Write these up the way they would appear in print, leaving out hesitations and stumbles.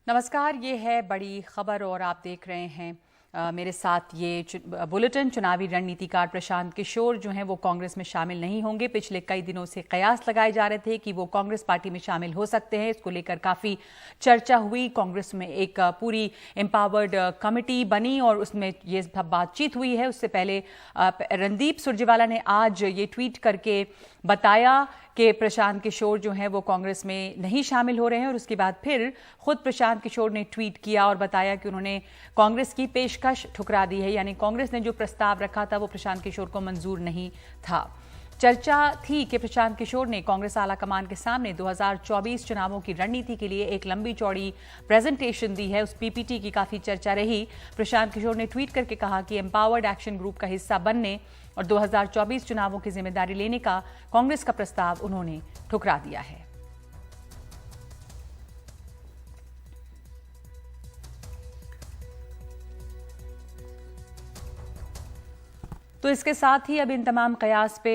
नमस्कार, ये है बड़ी खबर और आप देख रहे हैं मेरे साथ ये बुलेटिन। चुनावी रणनीतिकार प्रशांत किशोर जो हैं वो कांग्रेस में शामिल नहीं होंगे। पिछले कई दिनों से कयास लगाए जा रहे थे कि वो कांग्रेस पार्टी में शामिल हो सकते हैं। इसको लेकर काफ़ी चर्चा हुई। कांग्रेस में एक पूरी एम्पावर्ड कमेटी बनी और उसमें ये सब बातचीत हुई है। उससे पहले रणदीप सुरजेवाला ने आज ये ट्वीट करके बताया कि प्रशांत किशोर जो हैं वो कांग्रेस में नहीं शामिल हो रहे हैं और उसके बाद फिर खुद प्रशांत किशोर ने ट्वीट किया और बताया कि उन्होंने कांग्रेस की पेशकश ठुकरा दी है। यानी कांग्रेस ने जो प्रस्ताव रखा था वो प्रशांत किशोर को मंजूर नहीं था। चर्चा थी कि प्रशांत किशोर ने कांग्रेस आला कमान के सामने 2024 चुनावों की रणनीति के लिए एक लंबी चौड़ी प्रेजेंटेशन दी है। उस पीपीटी की काफी चर्चा रही। प्रशांत किशोर ने ट्वीट करके कहा कि एम्पावर्ड एक्शन ग्रुप का हिस्सा बनने और 2024 चुनावों की जिम्मेदारी लेने का कांग्रेस का प्रस्ताव उन्होंने ठुकरा दिया है। तो इसके साथ ही अब इन तमाम कयास पे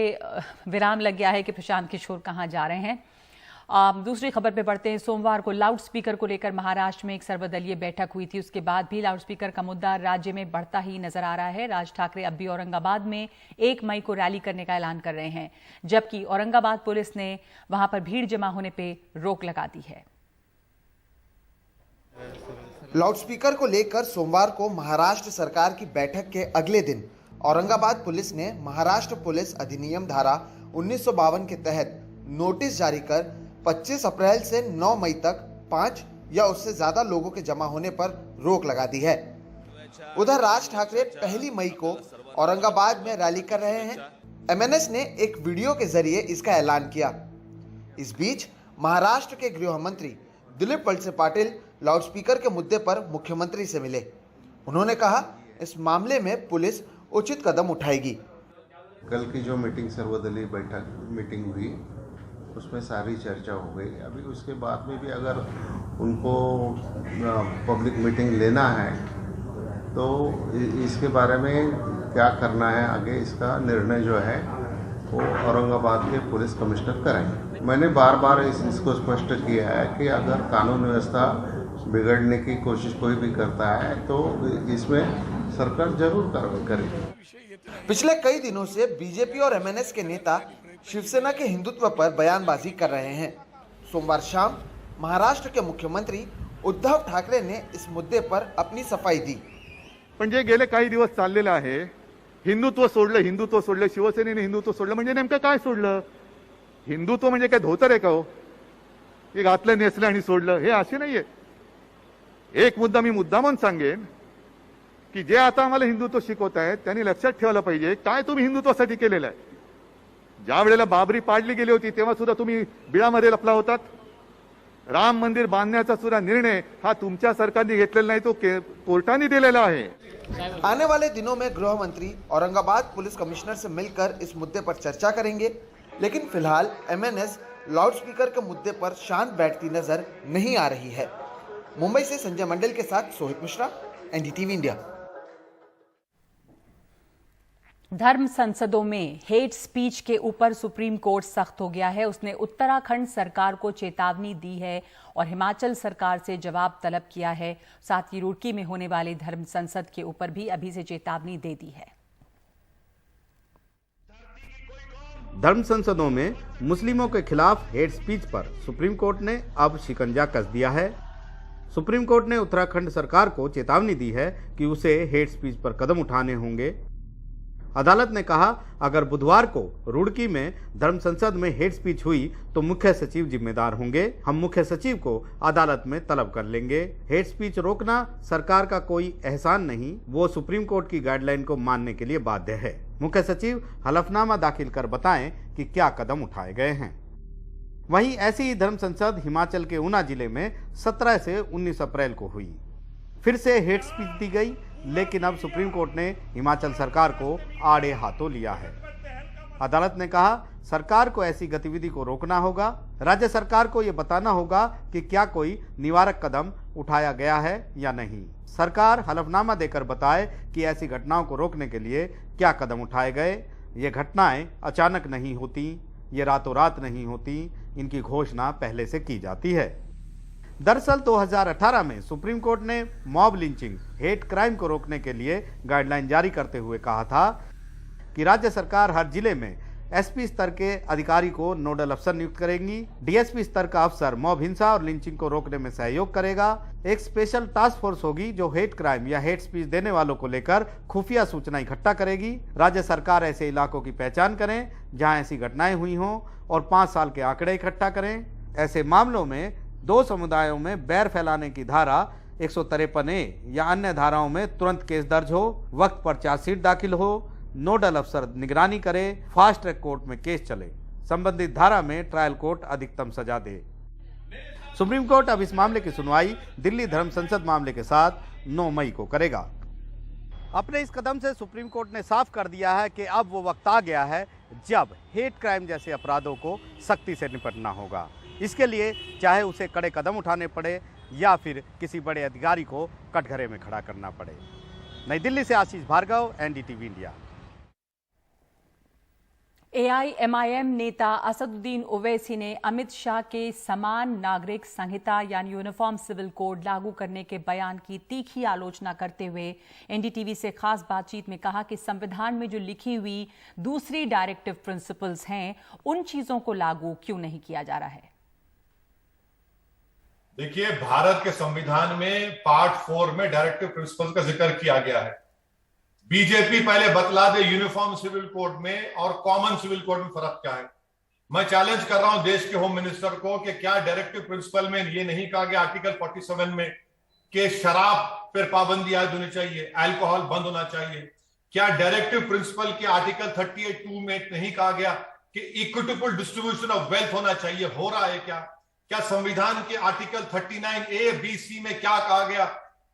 विराम लग गया है कि प्रशांत किशोर कहां जा रहे हैं। दूसरी खबर पे बढ़ते हैं। सोमवार को लाउड स्पीकर को लेकर महाराष्ट्र में एक सर्वदलीय बैठक हुई थी। उसके बाद भी लाउड स्पीकर का मुद्दा राज्य में बढ़ता ही नजर आ रहा है। राज ठाकरे अब भी औरंगाबाद में 1 मई को रैली करने का ऐलान कर रहे हैं, जबकि औरंगाबाद पुलिस ने वहां पर भीड़ जमा होने पे रोक लगा दी है। लाउड स्पीकर को लेकर सोमवार को महाराष्ट्र सरकार की बैठक के अगले दिन औरंगाबाद पुलिस ने महाराष्ट्र पुलिस अधिनियम धारा 1952 के तहत नोटिस जारी कर 25 अप्रैल से 9 मई तक 5 या उससे ज्यादा लोगों के जमा होने पर रोक लगा दी है। उधर राज ठाकरे 1 मई को औरंगाबाद में रैली कर रहे हैं। एमएनएस ने एक वीडियो के जरिए इसका ऐलान किया। इस बीच महाराष्ट्र के गृह मंत्री दिलीप वळसे पाटील लाउडस्पीकर के मुद्दे पर मुख्यमंत्री से मिले। उन्होंने कहा इस मामले में पुलिस उचित कदम उठाएगी। कल की जो सर्वदलीय मीटिंग हुई उसमें सारी चर्चा हो गई। अभी उसके बाद में भी अगर उनको पब्लिक मीटिंग लेना है तो इसके बारे में क्या करना है आगे, इसका निर्णय जो है वो औरंगाबाद के पुलिस कमिश्नर करेंगे। मैंने बार बार इसको स्पष्ट किया है कि अगर कानून व्यवस्था बिगड़ने की कोशिश कोई भी करता है तो इसमें सरकार जरूर कार्रवाई करेगी। पिछले कई दिनों से बीजेपी और एमएनएस के नेता शिवसेना के हिंदुत्व पर बयानबाजी कर रहे हैं। सोमवार शाम महाराष्ट्र के मुख्यमंत्री उद्धव ठाकरे ने इस मुद्दे पर अपनी सफाई दी। पण जे गेले काही दिवस चाललेलं आहे, हिंदुत्व सोडलं, शिवसेनेने हिंदुत्व सोडलं, म्हणजे नेमकं काय सोडलं? हिंदुत्व म्हणजे काय धोतर आहे का हो? हे घातलं, नेसलं आणि सोडलं, हे असे नाहीये। एक मुद्दा मी मुद्दामून सांगेन की जे आता आम्हाला हिंदुत्व शिकवत आहेत त्यांनी लक्षात ठेवायला पाहिजे काय तुम्ही हिंदुत्वासाठी केलेलं आहे। ज्या वेळेला बाबरी पाडली गेली होती तेव्हा सुद्धा तुम्ही बिळामध्ये लपला होतात। राम मंदिर बांधण्याचा सुद्धा निर्णय हा तुमच्या सरकारने घेतलेला नाही, तो कोर्टाने दिलेला आहे। आने वाले दिनों में गृह मंत्री औरंगाबाद पुलिस कमिश्नर से मिलकर इस मुद्दे पर चर्चा करेंगे। लेकिन फिलहाल एमएनएस लाउडस्पीकर के मुद्दे पर शांत बैठती नजर नहीं आ रही है। मुंबई से संजय मंडल के साथ सोहित मिश्रा, एनडीटीवी इंडिया। धर्म संसदों में हेट स्पीच के ऊपर सुप्रीम कोर्ट सख्त हो गया है। उसने उत्तराखंड सरकार को चेतावनी दी है और हिमाचल सरकार से जवाब तलब किया है। साथ ही रुड़की में होने वाले धर्म संसद के ऊपर भी अभी से चेतावनी दे दी है। धर्म संसदों में मुस्लिमों के खिलाफ हेट स्पीच पर सुप्रीम कोर्ट ने अब शिकंजा कस दिया है। सुप्रीम कोर्ट ने उत्तराखंड सरकार को चेतावनी दी है कि उसे हेट स्पीच पर कदम उठाने होंगे। अदालत ने कहा अगर बुधवार को रुड़की में धर्म संसद में हेट स्पीच हुई तो मुख्य सचिव जिम्मेदार होंगे। हम मुख्य सचिव को अदालत में तलब कर लेंगे। हेट स्पीच रोकना सरकार का कोई एहसान नहीं, वो सुप्रीम कोर्ट की गाइडलाइन को मानने के लिए बाध्य है। मुख्य सचिव हलफनामा दाखिल कर बताएं कि क्या कदम उठाए गए हैं। वहीं ऐसी ही धर्म संसद हिमाचल के ऊना जिले में 17 से 19 अप्रैल को हुई। फिर से हेट स्पीच दी गई, लेकिन अब सुप्रीम कोर्ट ने हिमाचल सरकार को आड़े हाथों लिया है। अदालत ने कहा सरकार को ऐसी गतिविधि को रोकना होगा। राज्य सरकार को यह बताना होगा कि क्या कोई निवारक कदम उठाया गया है या नहीं। सरकार हलफनामा देकर बताए कि ऐसी घटनाओं को रोकने के लिए क्या कदम उठाए गए। ये घटनाएं अचानक नहीं होती, ये रातों रात नहीं होती, इनकी घोषणा पहले से की जाती है। दरअसल 2018 में सुप्रीम कोर्ट ने मॉब लिंचिंग, हेट क्राइम को रोकने के लिए गाइडलाइन जारी करते हुए कहा था कि राज्य सरकार हर जिले में एसपी स्तर के अधिकारी को नोडल अफसर नियुक्त करेंगी। डीएसपी स्तर का अफसर मॉब हिंसा और लिंचिंग को रोकने में सहयोग करेगा। एक स्पेशल टास्क फोर्स होगी जो हेट क्राइम या हेट स्पीच देने वालों को लेकर खुफिया सूचना इकट्ठा करेगी। राज्य सरकार ऐसे इलाकों की पहचान करें जहां ऐसी घटनाएं हुई हों और 5 साल के आंकड़े इकट्ठा करें। ऐसे मामलों में 2 समुदायों में बैर फैलाने की धारा 153A या अन्य धाराओं में तुरंत केस दर्ज हो, वक्त पर चार्जशीट दाखिल हो, नोडल अफसर निगरानी करे, फास्ट ट्रैक कोर्ट में केस चले, संबंधित धारा में ट्रायल कोर्ट अधिकतम सजा दे। सुप्रीम कोर्ट अब इस मामले की सुनवाई दिल्ली धर्म संसद मामले के साथ 9 मई को करेगा। अपने इस कदम से सुप्रीम कोर्ट ने साफ कर दिया है कि अब वो वक्त आ गया है जब हेट क्राइम जैसे अपराधों को सख्ती से निपटना होगा। इसके लिए चाहे उसे कड़े कदम उठाने पड़े या फिर किसी बड़े अधिकारी को कटघरे में खड़ा करना पड़े। नई दिल्ली से आशीष भार्गव, एनडीटीवी इंडिया। एआईएमआईएम नेता असदुद्दीन ओवैसी ने अमित शाह के समान नागरिक संहिता यानी यूनिफॉर्म सिविल कोड लागू करने के बयान की तीखी आलोचना करते हुए एनडीटीवी से खास बातचीत में कहा कि संविधान में जो लिखी हुई दूसरी डायरेक्टिव प्रिंसिपल्स हैं, उन चीजों को लागू क्यों नहीं किया जा रहा है। देखिए, भारत के संविधान में पार्ट 4 में डायरेक्टिव प्रिंसिपल्स का जिक्र किया गया है। बीजेपी पहले बतला दे यूनिफॉर्म सिविल कोड में और कॉमन सिविल कोड में फर्क क्या है। मैं चैलेंज कर रहा हूं देश के होम मिनिस्टर को कि क्या डायरेक्टिव प्रिंसिपल में ये नहीं कहा गया आर्टिकल 47 में कि शराब पर पाबंदी आयद होनी चाहिए, अल्कोहल बंद होना चाहिए? क्या डायरेक्टिव प्रिंसिपल के आर्टिकल 38(2) में नहीं कहा गया कि इक्विटेबल डिस्ट्रीब्यूशन ऑफ वेल्थ होना चाहिए? हो रहा है क्या संविधान के आर्टिकल 39A, B, C में क्या कहा गया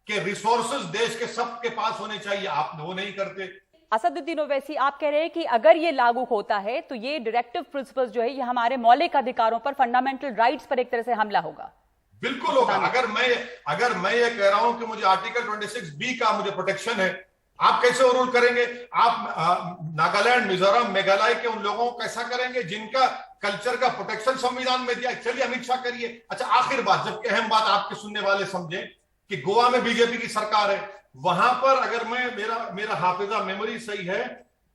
कि रिसोर्सेज देश के सबके पास होने चाहिए? आप वो नहीं करते। असदुद्दीन ओवैसी, आप कह रहे हैं कि अगर ये लागू होता है तो ये डायरेक्टिव प्रिंसिपल्स जो है ये हमारे मौलिक अधिकारों पर, फंडामेंटल राइट्स पर एक तरह से हमला होगा। बिल्कुल होगा। अगर मैं ये कह रहा हूं कि मुझे आर्टिकल 26B का मुझे प्रोटेक्शन है, आप कैसे ओवररूल करेंगे? आप नागालैंड, मिजोरम, मेघालय के उन लोगों को कैसा करेंगे जिनका कल्चर का प्रोटेक्शन संविधान में दिया? चलिए अमित शाह करिए। अच्छा, आखिर बात, जबकि अहम बात आपके सुनने वाले समझे कि गोवा में बीजेपी की सरकार है, वहां पर अगर मेरा हाफिजा मेमोरी सही है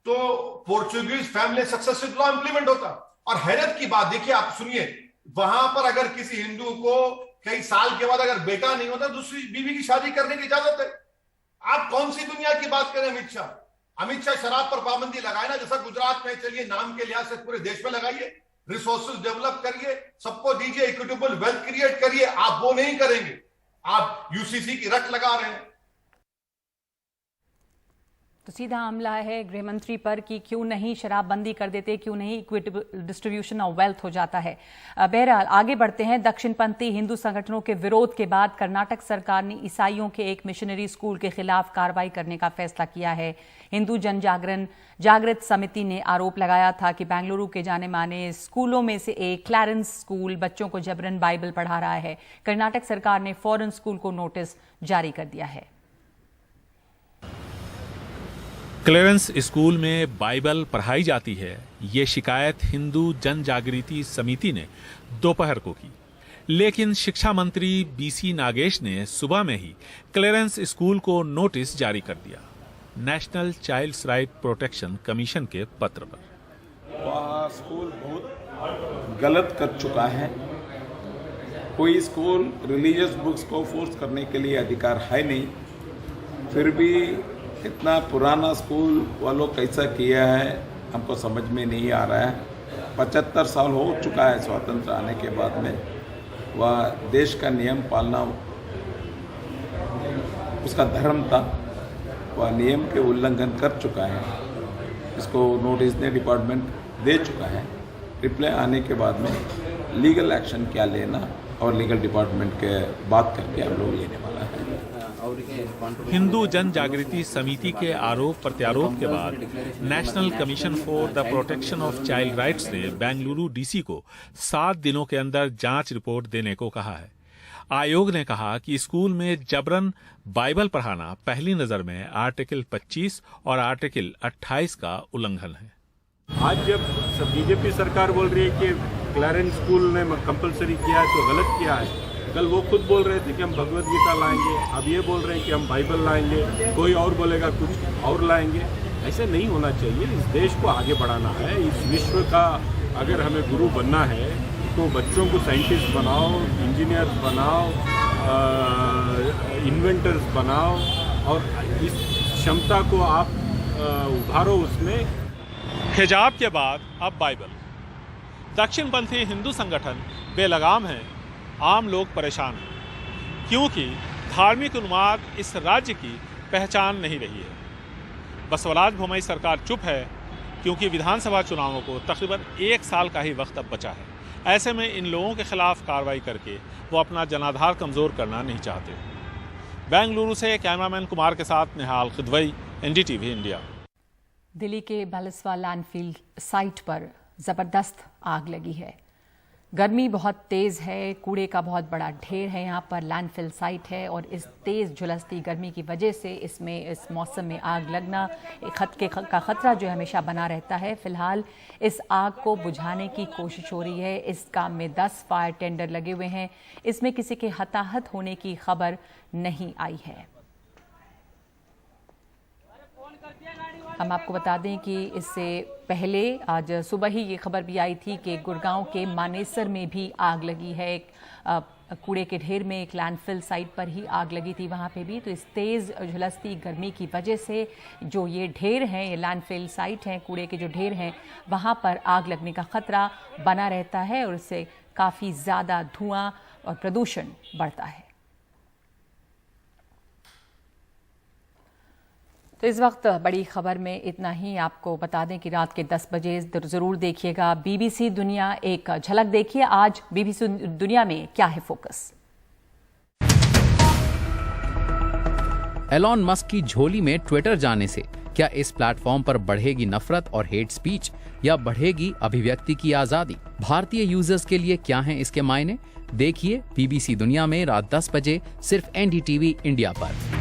तो Portuguese family successive law implement होता। और हैरत की बात देखिए, आप सुनिए, वहां पर अगर किसी हिंदू को कई साल के बाद अगर बेटा नहीं होता, दूसरी बीवी की शादी करने की इजाजत है। आप कौन सी दुनिया की बात करें? अमित शाह शराब पर पाबंदी लगाए ना, जैसा गुजरात में, चलिए नाम के लिहाज से पूरे देश में लगाइए, रिसोर्सेज डेवलप करिए, सबको दीजिए, इक्विटेबल वेल्थ क्रिएट करिए। आप वो नहीं करेंगे, आप यूसीसी की रट लगा रहे हैं। तो सीधा हमला है गृह मंत्री पर कि क्यों नहीं शराबबंदी कर देते, क्यों नहीं इक्विटेबल डिस्ट्रीब्यूशन ऑफ वेल्थ हो जाता है। बहरहाल आगे बढ़ते हैं। दक्षिणपंथी हिंदू संगठनों के विरोध के बाद कर्नाटक सरकार ने ईसाइयों के एक मिशनरी स्कूल के खिलाफ कार्रवाई करने का फैसला किया है। हिंदू जागृत समिति ने आरोप लगाया था कि बेंगलुरु के जाने माने स्कूलों में से एक क्लैरेंस स्कूल बच्चों को जबरन बाइबल पढ़ा रहा है। कर्नाटक सरकार ने फौरन स्कूल को नोटिस जारी कर दिया है। क्लेरेंस स्कूल में बाइबल पढ़ाई जाती है, ये शिकायत हिंदू जन जागृति समिति ने दोपहर को की, लेकिन शिक्षा मंत्री बीसी नागेश ने सुबह में ही क्लेरेंस स्कूल को नोटिस जारी कर दिया, national childs right protection commission के पत्र पर। वह स्कूल बहुत गलत कर चुका है। कोई स्कूल रिलीजियस बुक्स को फोर्स करने के लिए अधिकार है नहीं, फिर भी इतना पुराना स्कूल वालों कैसा किया है हमको समझ में नहीं आ रहा है। 75 साल हो चुका है स्वातंत्र आने के बाद में, वह देश का नियम पालना उसका धर्म था, वह नियम के उल्लंघन कर चुका है। इसको नोटिस ने डिपार्टमेंट दे चुका है। रिप्लाई आने के बाद में लीगल एक्शन क्या लेना और लीगल डिपार्टमेंट के बात करके हम लोग लेने वाला है। हिंदू जन जागृति समिति के आरोप प्रत्यारोप के बाद national commission for the protection of child rights ने बेंगलुरु डीसी को 7 दिनों के अंदर जांच रिपोर्ट देने को कहा है। आयोग ने कहा कि स्कूल में जबरन बाइबल पढ़ाना पहली नजर में आर्टिकल 25 और आर्टिकल 28 का उल्लंघन है। आज जब बीजेपी सरकार बोल रही है कि क्लैरेंस स्कूल ने कंपलसरी किया है तो गलत किया है, कल वो खुद बोल रहे थे कि हम भगवत गीता लाएंगे, अब ये बोल रहे हैं कि हम बाइबल लाएंगे, कोई और बोलेगा कुछ और लाएंगे। ऐसे नहीं होना चाहिए। इस देश को आगे बढ़ाना है। इस विश्व का अगर हमें गुरु बनना है तो बच्चों को साइंटिस्ट बनाओ, इंजीनियर्स बनाओ, इन्वेंटर्स बनाओ और इस क्षमता को आप उभारो उसमें। हिजाब के बाद अब बाइबल। दक्षिणपंथी हिंदू संगठन बेलगाम हैं, आम लोग परेशान हैं क्योंकि धार्मिक उन्माद इस राज्य की पहचान नहीं रही है। बसवराज बोम्मई सरकार चुप है क्योंकि विधानसभा चुनावों को तकरीबन 1 साल का ही वक्त अब बचा है। ऐसे में इन लोगों के खिलाफ कार्रवाई करके वो अपना जनाधार कमज़ोर करना नहीं चाहते। बेंगलुरु से कैमरामैन कुमार के साथ निहाल खिदवई, एनडीटीवी इंडिया। दिल्ली के बालसवा लैंडफिल साइट पर ज़बरदस्त आग लगी है। गर्मी बहुत तेज़ है, कूड़े का बहुत बड़ा ढेर है यहाँ पर। लैंडफिल साइट है और इस तेज़ झुलसती गर्मी की वजह से इस मौसम में आग लगना का ख़तरा जो हमेशा बना रहता है। फ़िलहाल इस आग को बुझाने की कोशिश हो रही है। इस काम में 10 फायर टेंडर लगे हुए हैं। इसमें किसी के हताहत होने की खबर नहीं आई है। हम आपको बता दें कि इससे पहले आज सुबह ही ये खबर भी आई थी कि गुड़गांव के मानेसर में भी आग लगी है। एक कूड़े के ढेर में एक लैंडफिल साइट पर ही आग लगी थी, वहाँ पे भी। तो इस तेज़ झुलसती गर्मी की वजह से जो ये ढेर हैं, ये लैंडफिल साइट हैं, कूड़े के जो ढेर हैं, वहाँ पर आग लगने का ख़तरा बना रहता है और इससे काफ़ी ज़्यादा धुआं और प्रदूषण बढ़ता है। तो इस वक्त बड़ी खबर में इतना ही। आपको बता दें कि रात के 10 बजे ज़रूर देखिएगा बीबीसी दुनिया। एक झलक देखिए आज बीबीसी दुनिया में क्या है फोकस। एलॉन मस्क की झोली में ट्विटर जाने से क्या इस प्लेटफॉर्म पर बढ़ेगी नफरत और हेट स्पीच या बढ़ेगी अभिव्यक्ति की आजादी? भारतीय यूजर्स के लिए क्या हैं इसके मायने? देखिए बीबीसी दुनिया में रात 10 बजे सिर्फ एनडीटीवी इंडिया पर।